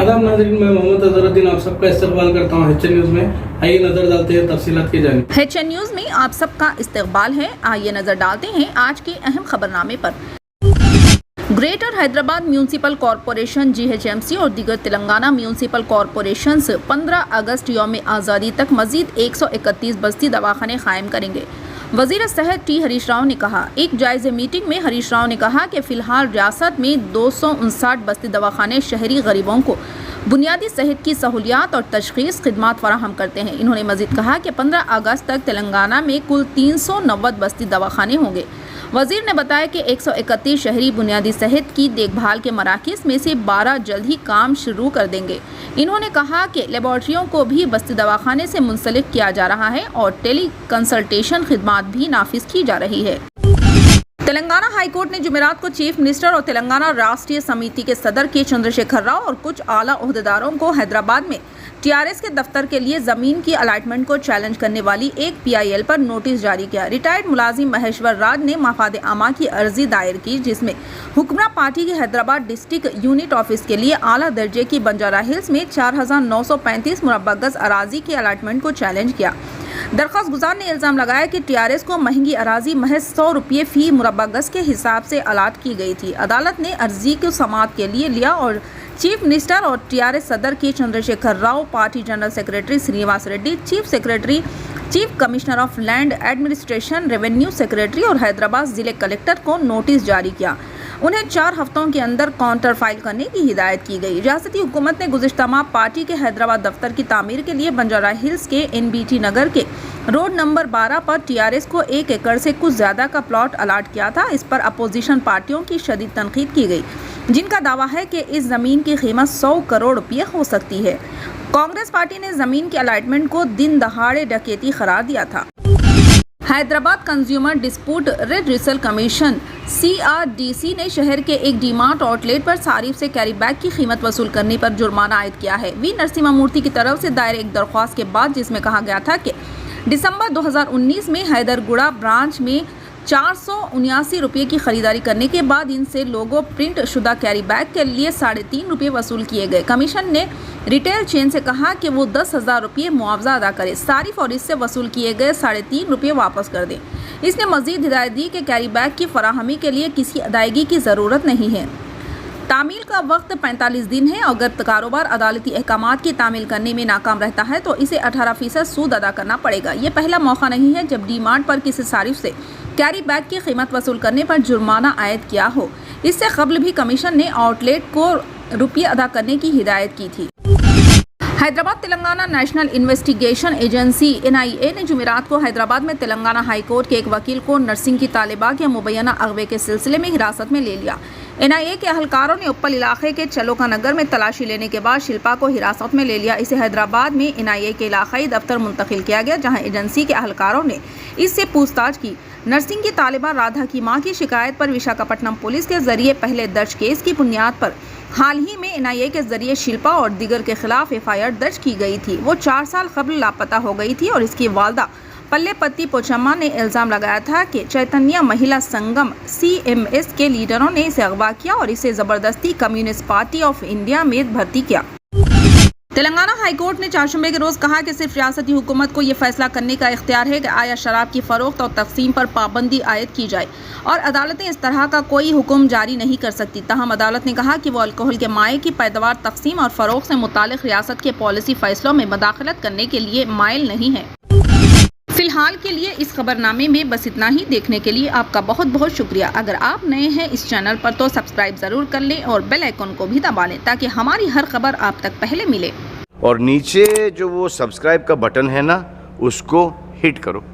आदाब नाज़रीन, मैं मोहम्मद अजहरुद्दीन आप सबका इस्तकबाल करता हूँ HN न्यूज़ में। आइए नजर डालते हैं तफसीलात की जानिब। HN न्यूज़ में आप सबका इस्तकबाल है। आइए नजर डालते हैं आज के अहम खबरनामे पर। Greater Hyderabad municipal corporation GHMC और दीगर तेलंगाना म्यूनसिपल कॉरपोरेशंस 15 अगस्त यौम आज़ादी तक मजीद 131 बस्ती दवाखाने कायम करेंगे। वज़ीर सेहत T हरीश राव ने कहा। एक जायज़े मीटिंग में हरीश राव ने कहा कि फ़िलहाल रियासत में 259 बस्ती दवाखाने शहरी गरीबों को बुनियादी सेहत की सहूलियात और तशख़ीस खिदमात फराहम करते हैं। इन्होंने मज़ीद कहा कि 15 अगस्त तक तेलंगाना में कुल 390 बस्ती दवाखाने होंगे। वज़ीर ने बताया कि 131 शहरी बुनियादी सेहत की देखभाल के मराकज़ में से 12 जल्द ही काम शुरू कर देंगे। इन्होंने कहा कि लेबॉर्ट्रियों को भी बस्ती दवाखाने से मुंसलिक किया जा रहा है और टेली कंसल्टेशन खिदमात भी नाफिज की जा रही है। तेलंगाना हाई कोर्ट ने जुमेरात को चीफ मिनिस्टर और तेलंगाना राष्ट्रीय समिति के सदर के चंद्रशेखर राव और कुछ आला ओहदेदारों को हैदराबाद में TRS के दफ्तर के लिए जमीन की अलाटमेंट को चैलेंज करने वाली एक PIL पर नोटिस जारी किया। रिटायर्ड मुलाजिम महेश्वर राज ने मफाद आमा की अर्जी दायर की, जिसमें हुक्मरान पार्टी की हैदराबाद डिस्ट्रिक्ट यूनिट ऑफिस के लिए आला दर्जे की बंजारा हिल्स में 4935 मुरब्बा गज अराजी के अलाटमेंट को चैलेंज किया। दरख्वास्त गुजार ने इल्ज़ाम लगाया कि TRS को महंगी अराजी महज 100 रुपये फी मुरब्बा गज के हिसाब से अलाट की गई थी। अदालत ने अर्जी को समाअत के लिए लिया और चीफ मिनिस्टर और TRS सदर K Chandrashekar Rao, party general secretary Srinivas Reddy, chief secretary, chief commissioner of land administration, revenue secretary और हैदराबाद जिले कलेक्टर को नोटिस जारी किया। उन्हें 4 हफ्तों के अंदर काउंटर फाइल करने की हिदायत की गई। रियासती हुकूमत ने गुज़िश्ता माह पार्टी के हैदराबाद दफ्तर की तामीर के लिए बंजारा हिल्स के NBT नगर के रोड नंबर 12 पर TRS को 1 एकड़ से कुछ ज़्यादा का प्लॉट अलाट किया था। इस पर अपोजिशन पार्टियों की शदीद तनकीद की गई, जिनका दावा है कि इस ज़मीन की कीमत 100 करोड़ रुपये हो सकती है। कांग्रेस पार्टी ने ज़मीन के अलाटमेंट को दिन दहाड़े डकैती करार दिया था। Hyderabad consumer dispute redressal commission CRDC ने शहर के एक डीमार्ट आउटलेट पर सारिफ से कैरी बैग की कीमत वसूल करने पर जुर्माना आयद किया है। वी नरसिम्हा मूर्ति की तरफ से दायर एक दरख्वास्त के बाद, जिसमें कहा गया था कि दिसंबर 2019 में हैदरगुड़ा ब्रांच में 479 रुपये की खरीदारी करने के बाद इनसे लोगो प्रिंट शुदा कैरी बैग के लिए 3.5 रुपये वसूल किए गए। कमीशन ने रिटेल चेन से कहा कि वो 10,000 रुपये मुआवजा अदा करे, सारिफ और इससे वसूल किए गए 3.5 रुपये वापस कर दें। इसने मजीद हिदायत दी कि कैरी बैग की फराहमी के लिए किसी अदायगी की ज़रूरत नहीं है। तामील का वक्त 45 दिन है। अगर कारोबार अदालती अहकामात की तामील करने में नाकाम रहता है तो इसे 18% सूद अदा करना पड़ेगा। ये पहला मौका नहीं है जब डीमार्ट पर किसी सारिफ से कैरी बैग की कीमत वसूल करने पर जुर्माना आयद किया हो। इससे कबल भी कमीशन ने आउटलेट को रुपये अदा करने की हिदायत की थी। Hyderabad Telangana national investigation agency NIA ने जुमेरात को हैदराबाद में तेलंगाना हाई कोर्ट के एक वकील को नर्सिंग की तालिबा के मुबैना अगवे के सिलसिले में हिरासत में ले लिया। NIA के अहलकारों ने उप्पल इलाके के चलोका नगर में तलाशी लेने के बाद शिल्पा को हिरासत में ले लिया। इसे हैदराबाद में NIA के इलाकाई दफ्तर मुंतकिल किया गया, जहां एजेंसी के अहलकारों ने इससे पूछताछ की। नर्सिंग की तालिबा राधा की मां की शिकायत पर विशाखापट्टनम पुलिस के जरिए पहले दर्ज केस की बुनियाद पर हाल ही में NIA के जरिए शिल्पा और दीगर के खिलाफ FIR दर्ज की गई थी। वो 4 साल कबल लापता हो गई थी और इसकी वालदा पल्लेपत्ती पोचम्मा ने इल्ज़ाम लगाया था कि चैतन्य महिला संगम CMS के लीडरों ने इसे अगवा किया और इसे ज़बरदस्ती कम्युनिस्ट पार्टी ऑफ इंडिया में भर्ती किया। तेलंगाना हाई कोर्ट ने चारशंबे के रोज़ कहा कि सिर्फ रियासती हुकूमत को यह फैसला करने का इख्तियार है कि आया शराब की फ़रोख्त और तकसीम पर पाबंदी आयद की जाए और अदालतें इस तरह का कोई हुक्म जारी नहीं कर सकती। ताहम अदालत ने कहा कि वो अल्कोहल के माए की पैदावार, तकसीम और फ़रोख्त से मुतालिक रियासत के पॉलिसी फ़ैसलों में मदाखलत करने के लिए माइल नहीं है। फिलहाल के लिए इस खबरनामे में बस इतना ही। देखने के लिए आपका बहुत बहुत शुक्रिया। अगर आप नए हैं इस चैनल पर तो सब्सक्राइब ज़रूर कर लें और बेल आइकन को भी दबा लें ताकि हमारी हर खबर आप तक पहले मिले। और नीचे जो वो सब्सक्राइब का बटन है ना, उसको हिट करो।